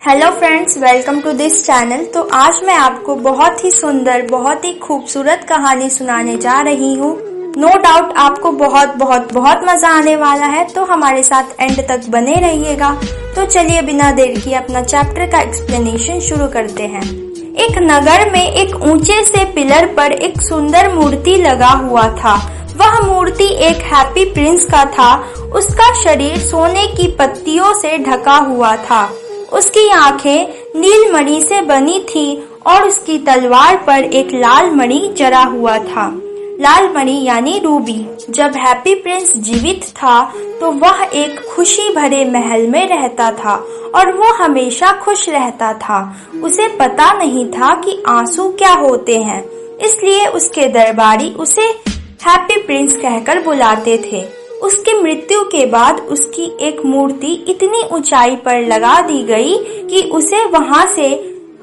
Hello friends, welcome to this channel. तो आज मैं आपको बहुत ही सुंदर, बहुत ही खूबसूरत कहानी सुनाने जा रही हूँ। नो डाउट आपको बहुत बहुत बहुत मजा आने वाला है, तो हमारे साथ एंड तक बने रहिएगा। तो चलिए बिना देर किए अपना चैप्टर का एक्सप्लेनेशन शुरू करते हैं। एक नगर में एक ऊंचे से पिलर पर एक सुंदर मूर्ति लगा हुआ था। वह मूर्ति एक हैप्पी प्रिंस का था। उसका शरीर सोने की पत्तियों से ढका हुआ था। उसकी आंखें नीलमणि से बनी थी और उसकी तलवार पर एक लाल मणि जरा हुआ था। लाल मणि यानी रूबी। जब हैप्पी प्रिंस जीवित था तो वह एक खुशी भरे महल में रहता था और वो हमेशा खुश रहता था। उसे पता नहीं था कि आंसू क्या होते हैं, इसलिए उसके दरबारी उसे हैप्पी प्रिंस कहकर बुलाते थे। उसकी मृत्यु के बाद उसकी एक मूर्ति इतनी ऊंचाई पर लगा दी गई कि उसे वहां से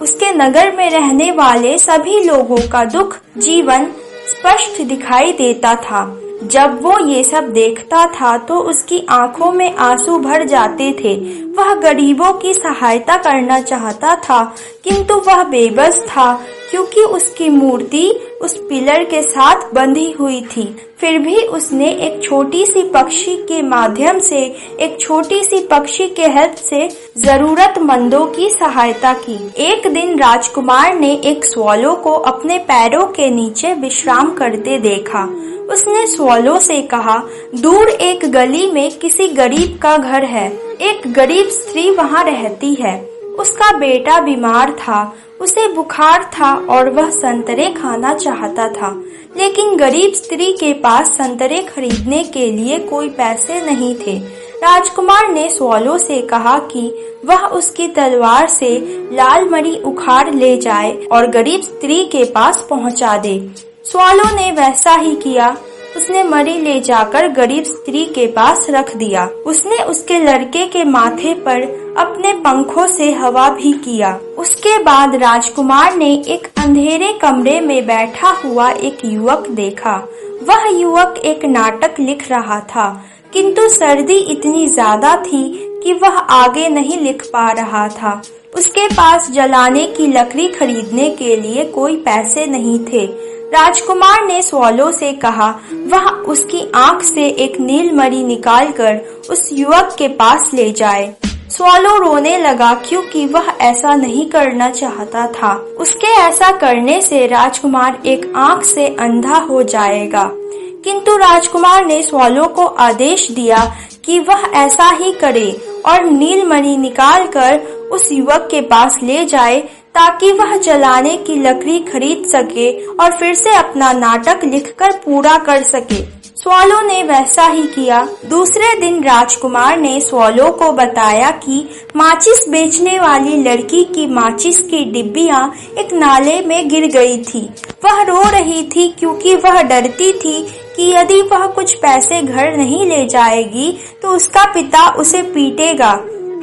उसके नगर में रहने वाले सभी लोगों का दुख जीवन स्पष्ट दिखाई देता था। जब वो ये सब देखता था तो उसकी आंखों में आंसू भर जाते थे। वह गरीबों की सहायता करना चाहता था, किंतु वह बेबस था क्योंकि उसकी मूर्ति उस पिलर के साथ बंधी हुई थी। फिर भी उसने एक छोटी सी पक्षी के माध्यम से, एक छोटी सी पक्षी के हेल्प से जरूरतमंदों की सहायता की। एक दिन राजकुमार ने एक स्वॉलो को अपने पैरों के नीचे विश्राम करते देखा। उसने स्वॉलो से कहा, दूर एक गली में किसी गरीब का घर है। एक गरीब स्त्री वहां रहती है। उसका बेटा बीमार था, उसे बुखार था और वह संतरे खाना चाहता था, लेकिन गरीब स्त्री के पास संतरे खरीदने के लिए कोई पैसे नहीं थे। राजकुमार ने स्वॉलो से कहा कि वह उसकी तलवार से लाल मणि उखाड़ ले जाए और गरीब स्त्री के पास पहुंचा दे। स्वॉलो ने वैसा ही किया। उसने मणि ले जाकर गरीब स्त्री के पास रख दिया। उसने उसके लड़के के माथे पर अपने पंखों से हवा भी किया। उसके बाद राजकुमार ने एक अंधेरे कमरे में बैठा हुआ एक युवक देखा। वह युवक एक नाटक लिख रहा था, किंतु सर्दी इतनी ज्यादा थी कि वह आगे नहीं लिख पा रहा था। उसके पास जलाने की लकड़ी खरीदने के लिए कोई पैसे नहीं थे। राजकुमार ने स्वॉलो से कहा वह उसकी आंख से एक नीलमणि निकालकर उस युवक के पास ले जाए। स्वॉलो रोने लगा क्योंकि वह ऐसा नहीं करना चाहता था। उसके ऐसा करने से राजकुमार एक आंख से अंधा हो जाएगा, किंतु राजकुमार ने स्वॉलो को आदेश दिया कि वह ऐसा ही करे और नीलमणि निकालकर उस युवक के पास ले जाए ताकि वह जलाने की लकड़ी खरीद सके और फिर से अपना नाटक लिखकर पूरा कर सके। स्वॉलो ने वैसा ही किया। दूसरे दिन राजकुमार ने स्वॉलो को बताया कि माचिस बेचने वाली लड़की की माचिस की डिब्बियां एक नाले में गिर गई थी। वह रो रही थी क्योंकि वह डरती थी कि यदि वह कुछ पैसे घर नहीं ले जाएगी तो उसका पिता उसे पीटेगा।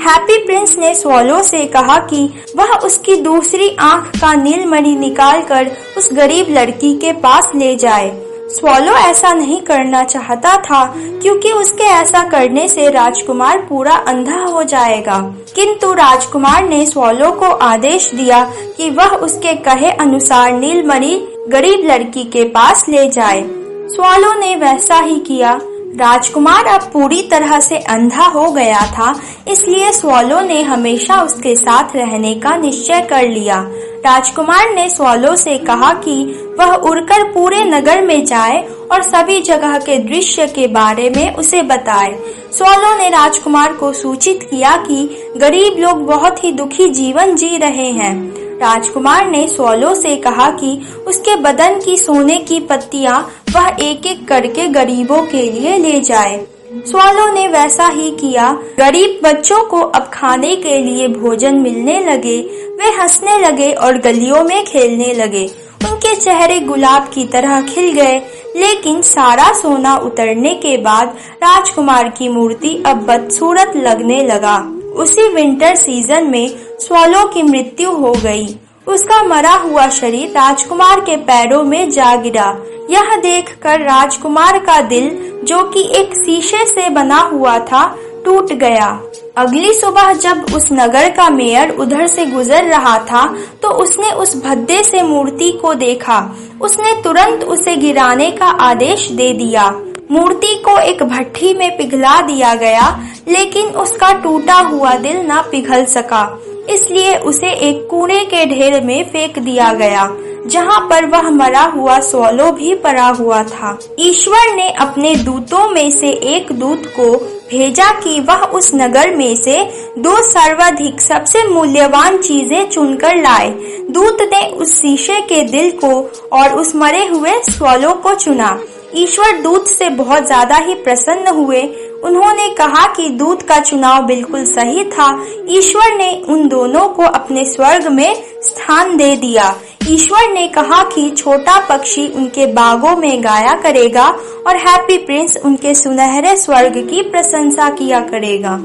हैप्पी प्रिंस ने स्वॉलो से कहा कि वह उसकी दूसरी आंख का नीलमणि निकालकर उस गरीब लड़की के पास ले जाए। स्वॉलो ऐसा नहीं करना चाहता था क्योंकि उसके ऐसा करने से राजकुमार पूरा अंधा हो जाएगा, किंतु राजकुमार ने स्वॉलो को आदेश दिया कि वह उसके कहे अनुसार नीलमणि गरीब लड़की के पास ले जाए। स्वॉलो ने वैसा ही किया। राजकुमार अब पूरी तरह से अंधा हो गया था, इसलिए स्वॉलो ने हमेशा उसके साथ रहने का निश्चय कर लिया। राजकुमार ने स्वॉलो से कहा कि वह उड़कर पूरे नगर में जाए और सभी जगह के दृश्य के बारे में उसे बताए। स्वॉलो ने राजकुमार को सूचित किया कि गरीब लोग बहुत ही दुखी जीवन जी रहे हैं। राजकुमार ने स्वॉलो से कहा कि उसके बदन की सोने की पत्तियां वह एक एक करके गरीबों के लिए ले जाए। स्वॉलो ने वैसा ही किया। गरीब बच्चों को अब खाने के लिए भोजन मिलने लगे। वे हंसने लगे और गलियों में खेलने लगे। उनके चेहरे गुलाब की तरह खिल गए, लेकिन सारा सोना उतरने के बाद राजकुमार की मूर्ति अब बदसूरत लगने लगा। उसी विंटर सीजन में स्वॉलो की मृत्यु हो गई। उसका मरा हुआ शरीर राजकुमार के पैरों में जा गिरा। यह देखकर राजकुमार का दिल, जो कि एक शीशे से बना हुआ था, टूट गया। अगली सुबह जब उस नगर का मेयर उधर से गुजर रहा था तो उसने उस भद्दे से मूर्ति को देखा। उसने तुरंत उसे गिराने का आदेश दे दिया। मूर्ति को एक भट्ठी में पिघला दिया गया, लेकिन उसका टूटा हुआ दिल न पिघल सका, इसलिए उसे एक कूड़े के ढेर में फेंक दिया गया, जहाँ पर वह मरा हुआ स्वॉलो भी पड़ा हुआ था। ईश्वर ने अपने दूतों में से एक दूत को भेजा कि वह उस नगर में से 2 सर्वाधिक सबसे मूल्यवान चीजें चुनकर लाए। दूत ने उस शीशे के दिल को और उस मरे हुए स्वॉलो को चुना। ईश्वर दूत से बहुत ज्यादा ही प्रसन्न हुए। उन्होंने कहा कि दूत का चुनाव बिल्कुल सही था। ईश्वर ने उन दोनों को अपने स्वर्ग में स्थान दे दिया। ईश्वर ने कहा कि छोटा पक्षी उनके बागों में गाया करेगा और हैप्पी प्रिंस उनके सुनहरे स्वर्ग की प्रशंसा किया करेगा।